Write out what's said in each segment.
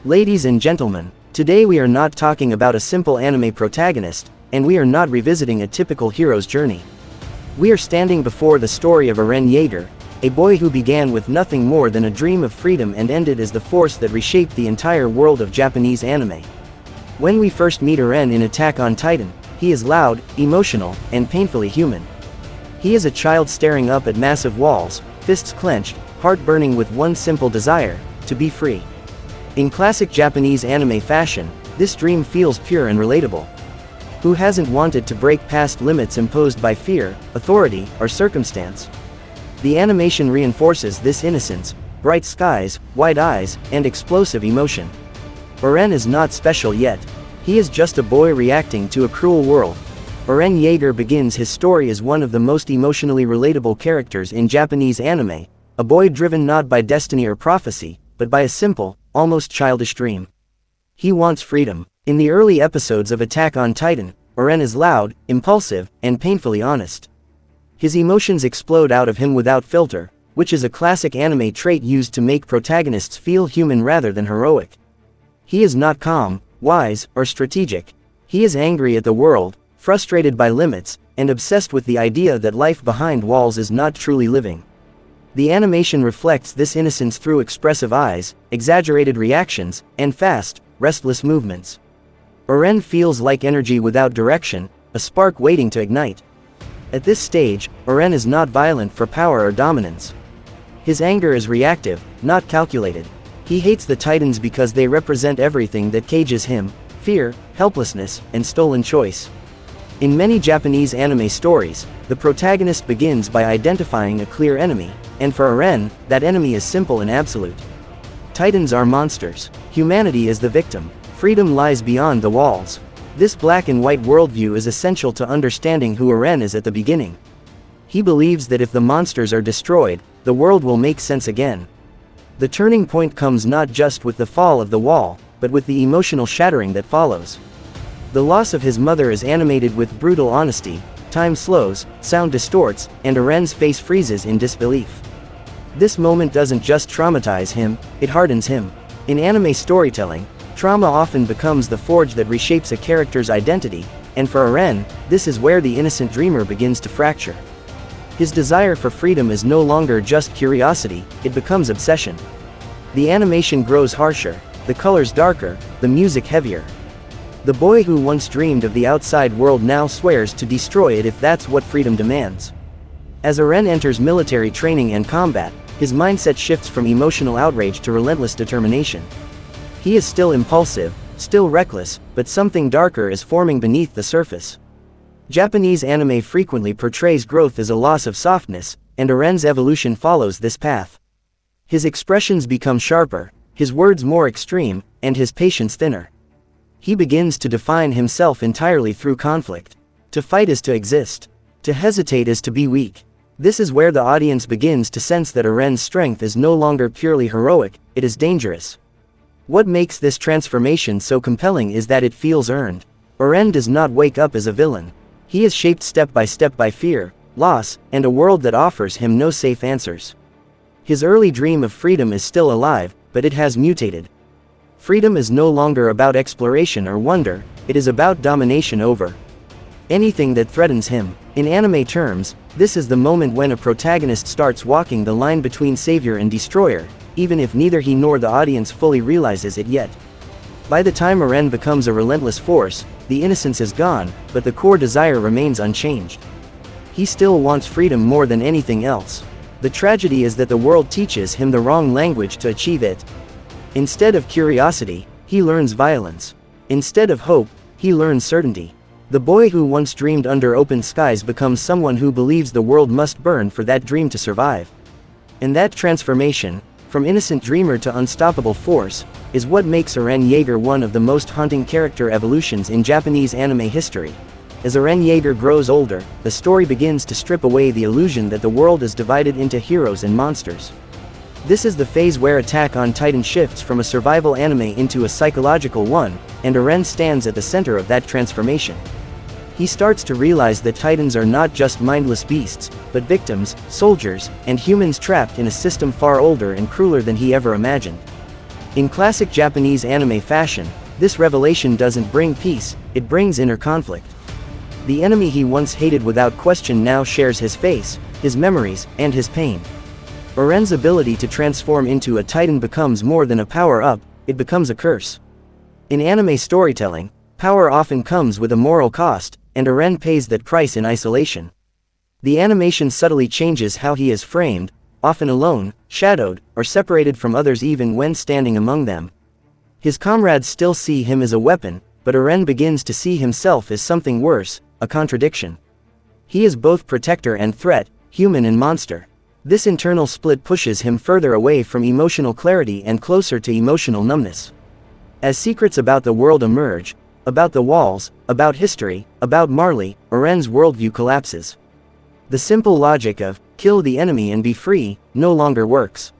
Ladies and gentlemen, today we are not talking about a simple anime protagonist, and we are not revisiting a typical hero's journey. We are standing before the story of Eren Yeager, a boy who began with nothing more than a dream of freedom and ended as the force that reshaped the entire world of Japanese anime. When we first meet Eren in Attack on Titan, he is loud, emotional, and painfully human. He is a child staring up at massive walls, fists clenched, heart burning with one simple desire: to be free. In classic Japanese anime fashion, this dream feels pure and relatable. Who hasn't wanted to break past limits imposed by fear, authority, or circumstance? The animation reinforces this innocence: bright skies, wide eyes, and explosive emotion. Eren is not special yet. He is just a boy reacting to a cruel world. Eren Yeager begins his story as one of the most emotionally relatable characters in Japanese anime, a boy driven not by destiny or prophecy, but by a simple, almost childish dream. He wants freedom. In the early episodes of Attack on Titan, Eren is loud, impulsive, and painfully honest. His emotions explode out of him without filter, which is a classic anime trait used to make protagonists feel human rather than heroic. He is not calm, wise, or strategic. He is angry at the world, frustrated by limits, and obsessed with the idea that life behind walls is not truly living. The animation reflects this innocence through expressive eyes, exaggerated reactions, and fast, restless movements. Eren feels like energy without direction, a spark waiting to ignite. At this stage, Eren is not violent for power or dominance. His anger is reactive, not calculated. He hates the Titans because they represent everything that cages him: fear, helplessness, and stolen choice. In many Japanese anime stories, the protagonist begins by identifying a clear enemy, and for Eren, that enemy is simple and absolute. Titans are monsters. Humanity is the victim. Freedom lies beyond the walls. This black and white worldview is essential to understanding who Eren is at the beginning. He believes that if the monsters are destroyed, the world will make sense again. The turning point comes not just with the fall of the wall, but with the emotional shattering that follows. The loss of his mother is animated with brutal honesty. Time slows, sound distorts, and Eren's face freezes in disbelief. This moment doesn't just traumatize him, it hardens him. In anime storytelling, trauma often becomes the forge that reshapes a character's identity, and for Eren, this is where the innocent dreamer begins to fracture. His desire for freedom is no longer just curiosity, it becomes obsession. The animation grows harsher, the colors darker, the music heavier. The boy who once dreamed of the outside world now swears to destroy it if that's what freedom demands. As Eren enters military training and combat, his mindset shifts from emotional outrage to relentless determination. He is still impulsive, still reckless, but something darker is forming beneath the surface. Japanese anime frequently portrays growth as a loss of softness, and Eren's evolution follows this path. His expressions become sharper, his words more extreme, and his patience thinner. He begins to define himself entirely through conflict. To fight is to exist. To hesitate is to be weak. This is where the audience begins to sense that Eren's strength is no longer purely heroic, it is dangerous. What makes this transformation so compelling is that it feels earned. Eren does not wake up as a villain. He is shaped step by fear, loss, and a world that offers him no safe answers. His early dream of freedom is still alive, but it has mutated. Freedom is no longer about exploration or wonder, it is about domination over anything that threatens him. In anime terms, this is the moment when a protagonist starts walking the line between savior and destroyer, even if neither he nor the audience fully realizes it yet. By the time Eren becomes a relentless force, the innocence is gone, but the core desire remains unchanged. He still wants freedom more than anything else. The tragedy is that the world teaches him the wrong language to achieve it. Instead of curiosity, he learns violence. Instead of hope, he learns certainty. The boy who once dreamed under open skies becomes someone who believes the world must burn for that dream to survive. And that transformation, from innocent dreamer to unstoppable force, is what makes Eren Yeager one of the most haunting character evolutions in Japanese anime history. As Eren Yeager grows older, the story begins to strip away the illusion that the world is divided into heroes and monsters. This is the phase where Attack on Titan shifts from a survival anime into a psychological one, and Eren stands at the center of that transformation. He starts to realize that Titans are not just mindless beasts, but victims, soldiers, and humans trapped in a system far older and crueler than he ever imagined. In classic Japanese anime fashion, this revelation doesn't bring peace, it brings inner conflict. The enemy he once hated without question now shares his face, his memories, and his pain. Eren's ability to transform into a titan becomes more than a power-up, it becomes a curse. In anime storytelling, power often comes with a moral cost, and Eren pays that price in isolation. The animation subtly changes how he is framed, often alone, shadowed, or separated from others even when standing among them. His comrades still see him as a weapon, but Eren begins to see himself as something worse, a contradiction. He is both protector and threat, human and monster. This internal split pushes him further away from emotional clarity and closer to emotional numbness. As secrets about the world emerge, about the walls, about history, about Marley, Eren's worldview collapses. The simple logic of, kill the enemy and be free, no longer works.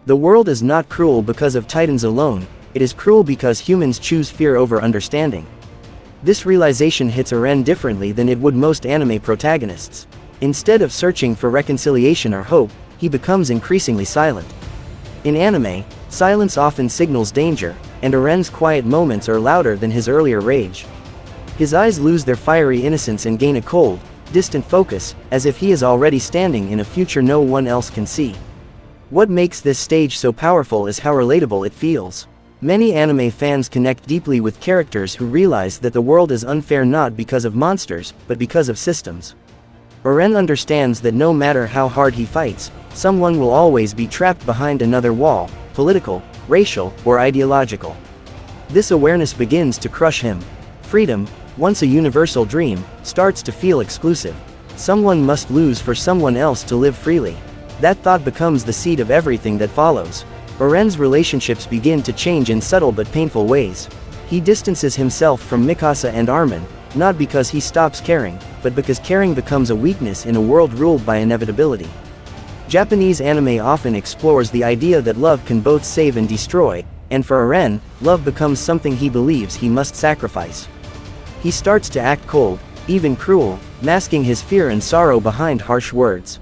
The world is not cruel because of titans alone, it is cruel because humans choose fear over understanding. This realization hits Eren differently than it would most anime protagonists. Instead of searching for reconciliation or hope, he becomes increasingly silent. In anime, silence often signals danger, and Eren's quiet moments are louder than his earlier rage. His eyes lose their fiery innocence and gain a cold, distant focus, as if he is already standing in a future no one else can see. What makes this stage so powerful is how relatable it feels. Many anime fans connect deeply with characters who realize that the world is unfair not because of monsters, but because of systems. Eren understands that no matter how hard he fights, someone will always be trapped behind another wall, political, racial, or ideological. This awareness begins to crush him. Freedom, once a universal dream, starts to feel exclusive. Someone must lose for someone else to live freely. That thought becomes the seed of everything that follows. Eren's relationships begin to change in subtle but painful ways. He distances himself from Mikasa and Armin, not because he stops caring, but because caring becomes a weakness in a world ruled by inevitability. Japanese anime often explores the idea that love can both save and destroy, and for Eren, love becomes something he believes he must sacrifice. He starts to act cold, even cruel, masking his fear and sorrow behind harsh words.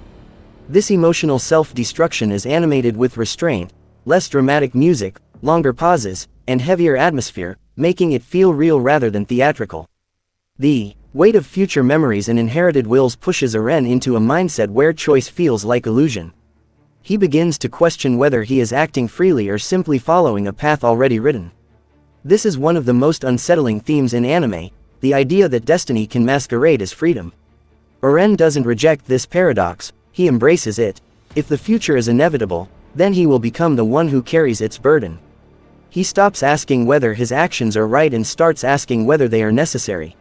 This emotional self-destruction is animated with restraint, less dramatic music, longer pauses, and heavier atmosphere, making it feel real rather than theatrical. The weight of future memories and inherited wills pushes Eren into a mindset where choice feels like illusion. He begins to question whether he is acting freely or simply following a path already written. This is one of the most unsettling themes in anime, the idea that destiny can masquerade as freedom. Eren doesn't reject this paradox, he embraces it. If the future is inevitable, then he will become the one who carries its burden. He stops asking whether his actions are right and starts asking whether they are necessary.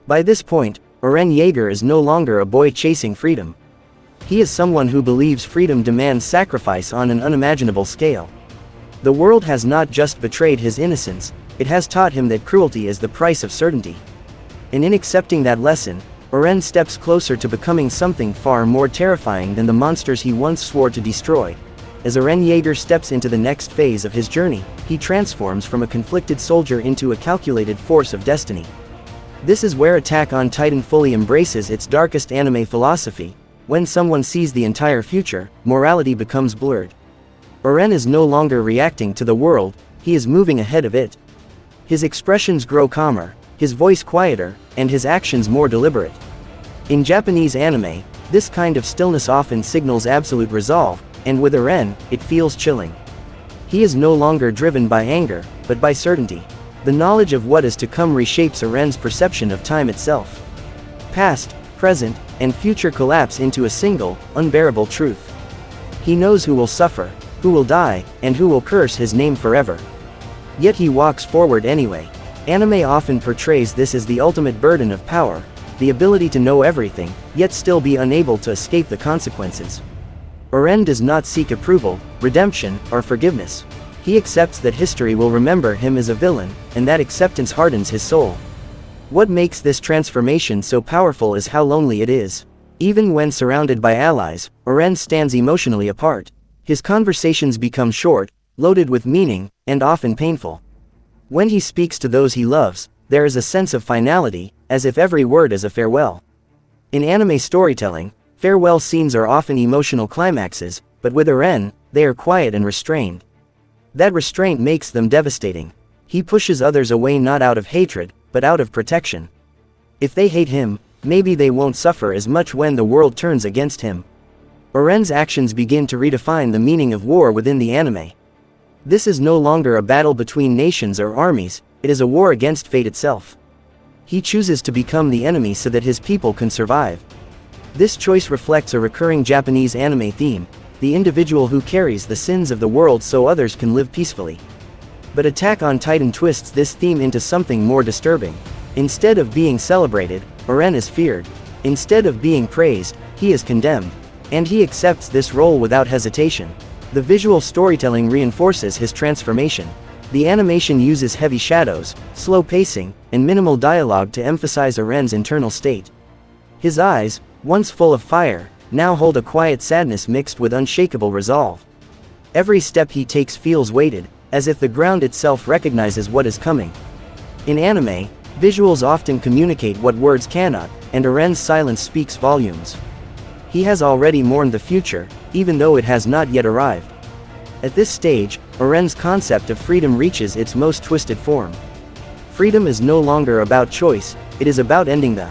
By this point, Eren Yeager is no longer a boy chasing freedom. He is someone who believes freedom demands sacrifice on an unimaginable scale. The world has not just betrayed his innocence, it has taught him that cruelty is the price of certainty. And in accepting that lesson, Eren steps closer to becoming something far more terrifying than the monsters he once swore to destroy. As Eren Yeager steps into the next phase of his journey, he transforms from a conflicted soldier into a calculated force of destiny. This is where Attack on Titan fully embraces its darkest anime philosophy. When someone sees the entire future, morality becomes blurred. Eren is no longer reacting to the world, he is moving ahead of it. His expressions grow calmer, his voice quieter, and his actions more deliberate. In Japanese anime, this kind of stillness often signals absolute resolve, and with Eren, it feels chilling. He is no longer driven by anger, but by certainty. The knowledge of what is to come reshapes Eren's perception of time itself. Past, present, and future collapse into a single, unbearable truth. He knows who will suffer, who will die, and who will curse his name forever. Yet he walks forward anyway. Anime often portrays this as the ultimate burden of power, the ability to know everything, yet still be unable to escape the consequences. Eren does not seek approval, redemption, or forgiveness. He accepts that history will remember him as a villain, and that acceptance hardens his soul. What makes this transformation so powerful is how lonely it is. Even when surrounded by allies, Eren stands emotionally apart. His conversations become short, loaded with meaning, and often painful. When he speaks to those he loves, there is a sense of finality, as if every word is a farewell. In anime storytelling, farewell scenes are often emotional climaxes, but with Eren, they are quiet and restrained. That restraint makes them devastating. He pushes others away not out of hatred, but out of protection. If they hate him, maybe they won't suffer as much when the world turns against him. Eren's actions begin to redefine the meaning of war within the anime. This is no longer a battle between nations or armies, it is a war against fate itself. He chooses to become the enemy so that his people can survive. This choice reflects a recurring Japanese anime theme, the individual who carries the sins of the world so others can live peacefully. But Attack on Titan twists this theme into something more disturbing. Instead of being celebrated, Eren is feared. Instead of being praised, he is condemned. And he accepts this role without hesitation. The visual storytelling reinforces his transformation. The animation uses heavy shadows, slow pacing, and minimal dialogue to emphasize Eren's internal state. His eyes, once full of fire, now hold a quiet sadness mixed with unshakable resolve. Every step he takes feels weighted, as if the ground itself recognizes what is coming. In anime, visuals often communicate what words cannot, and Eren's silence speaks volumes. He has already mourned the future, even though it has not yet arrived. At this stage, Eren's concept of freedom reaches its most twisted form. Freedom is no longer about choice, it is about ending the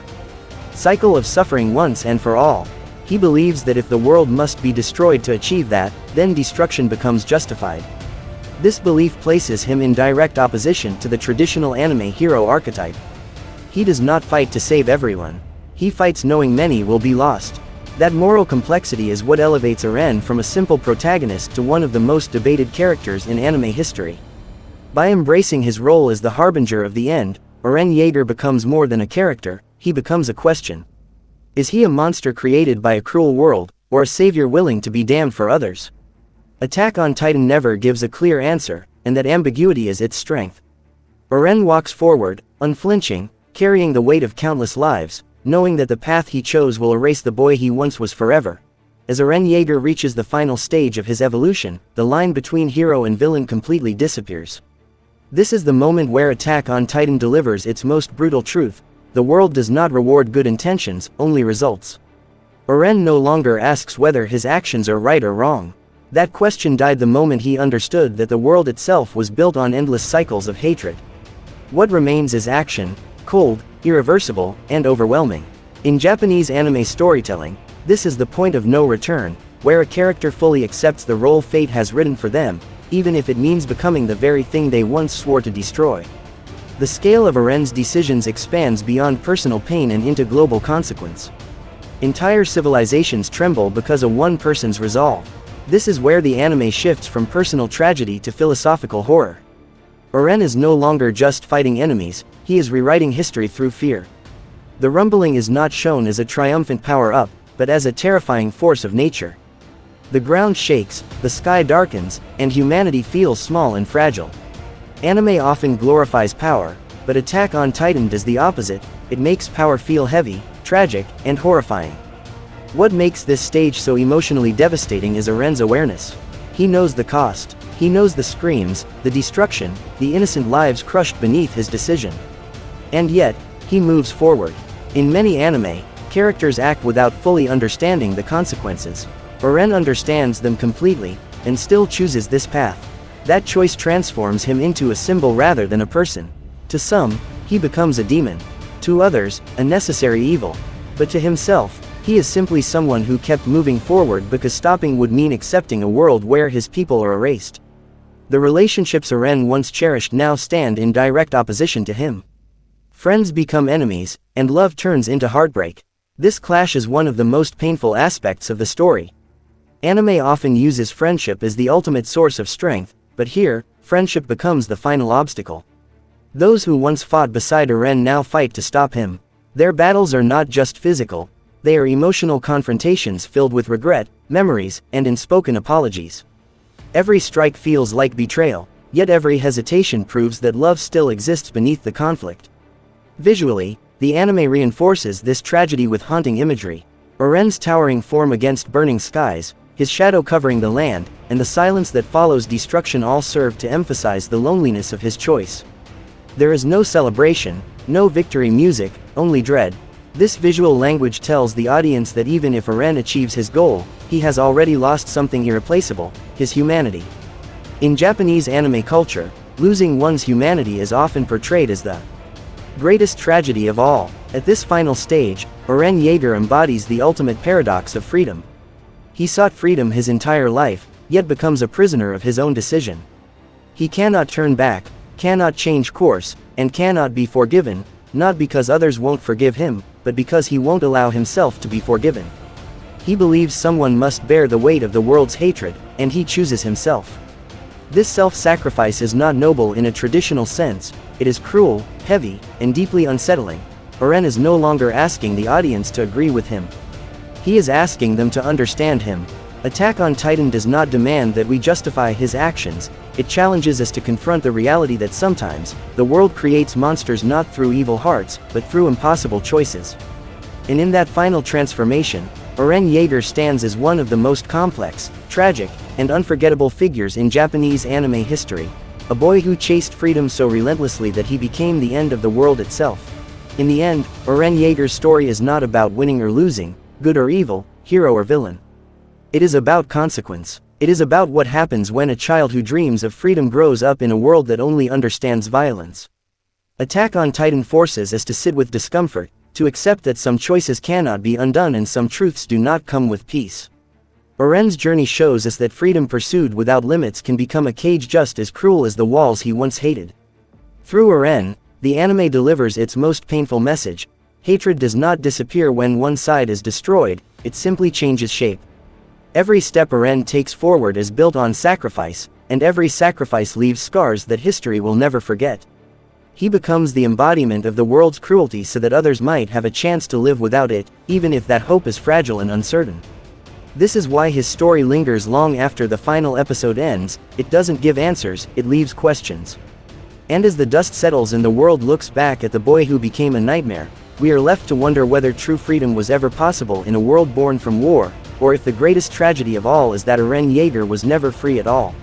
cycle of suffering once and for all. He believes that if the world must be destroyed to achieve that, then destruction becomes justified. This belief places him in direct opposition to the traditional anime hero archetype. He does not fight to save everyone. He fights knowing many will be lost. That moral complexity is what elevates Eren from a simple protagonist to one of the most debated characters in anime history. By embracing his role as the harbinger of the end, Eren Yeager becomes more than a character, he becomes a question. Is he a monster created by a cruel world, or a savior willing to be damned for others? Attack on Titan never gives a clear answer, and that ambiguity is its strength. Eren walks forward, unflinching, carrying the weight of countless lives, knowing that the path he chose will erase the boy he once was forever. As Eren Yeager reaches the final stage of his evolution, the line between hero and villain completely disappears. This is the moment where Attack on Titan delivers its most brutal truth: the world does not reward good intentions, only results. Eren no longer asks whether his actions are right or wrong. That question died the moment he understood that the world itself was built on endless cycles of hatred. What remains is action, cold, irreversible, and overwhelming. In Japanese anime storytelling, this is the point of no return, where a character fully accepts the role fate has written for them, even if it means becoming the very thing they once swore to destroy. The scale of Eren's decisions expands beyond personal pain and into global consequence. Entire civilizations tremble because of one person's resolve. This is where the anime shifts from personal tragedy to philosophical horror. Eren is no longer just fighting enemies, he is rewriting history through fear. The rumbling is not shown as a triumphant power-up, but as a terrifying force of nature. The ground shakes, the sky darkens, and humanity feels small and fragile. Anime often glorifies power, but Attack on Titan does the opposite: it makes power feel heavy, tragic, and horrifying. What makes this stage so emotionally devastating is Eren's awareness. He knows the cost. He knows the screams, the destruction, the innocent lives crushed beneath his decision. And yet, he moves forward. In many anime, characters act without fully understanding the consequences. Eren understands them completely, and still chooses this path. That choice transforms him into a symbol rather than a person. To some, he becomes a demon. To others, a necessary evil. But to himself, he is simply someone who kept moving forward because stopping would mean accepting a world where his people are erased. The relationships Eren once cherished now stand in direct opposition to him. Friends become enemies, and love turns into heartbreak. This clash is one of the most painful aspects of the story. Anime often uses friendship as the ultimate source of strength, but here, friendship becomes the final obstacle. Those who once fought beside Eren now fight to stop him. Their battles are not just physical, they are emotional confrontations filled with regret, memories, and unspoken apologies. Every strike feels like betrayal, yet every hesitation proves that love still exists beneath the conflict. Visually, the anime reinforces this tragedy with haunting imagery. Eren's towering form against burning skies, his shadow covering the land, and the silence that follows destruction all serve to emphasize the loneliness of his choice. There is no celebration, no victory music, only dread. This visual language tells the audience that even if Eren achieves his goal, he has already lost something irreplaceable: his humanity. In Japanese anime culture, losing one's humanity is often portrayed as the greatest tragedy of all. At this final stage, Eren Yeager embodies the ultimate paradox of freedom. He sought freedom his entire life, yet becomes a prisoner of his own decision. He cannot turn back, cannot change course, and cannot be forgiven, not because others won't forgive him, but because he won't allow himself to be forgiven. He believes someone must bear the weight of the world's hatred, and he chooses himself. This self-sacrifice is not noble in a traditional sense, it is cruel, heavy, and deeply unsettling. Eren is no longer asking the audience to agree with him. He is asking them to understand him. Attack on Titan does not demand that we justify his actions, it challenges us to confront the reality that sometimes, the world creates monsters not through evil hearts, but through impossible choices. And in that final transformation, Eren Yeager stands as one of the most complex, tragic, and unforgettable figures in Japanese anime history, a boy who chased freedom so relentlessly that he became the end of the world itself. In the end, Eren Yeager's story is not about winning or losing, good or evil, hero or villain. It is about consequence. It is about what happens when a child who dreams of freedom grows up in a world that only understands violence. Attack on Titan forces us to sit with discomfort, to accept that some choices cannot be undone and some truths do not come with peace. Eren's journey shows us that freedom pursued without limits can become a cage just as cruel as the walls he once hated. Through Eren, the anime delivers its most painful message: hatred does not disappear when one side is destroyed, it simply changes shape. Every step Eren takes forward is built on sacrifice, and every sacrifice leaves scars that history will never forget. He becomes the embodiment of the world's cruelty so that others might have a chance to live without it, even if that hope is fragile and uncertain. This is why his story lingers long after the final episode ends. It doesn't give answers, it leaves questions. And as the dust settles and the world looks back at the boy who became a nightmare, we are left to wonder whether true freedom was ever possible in a world born from war, or if the greatest tragedy of all is that Eren Yeager was never free at all.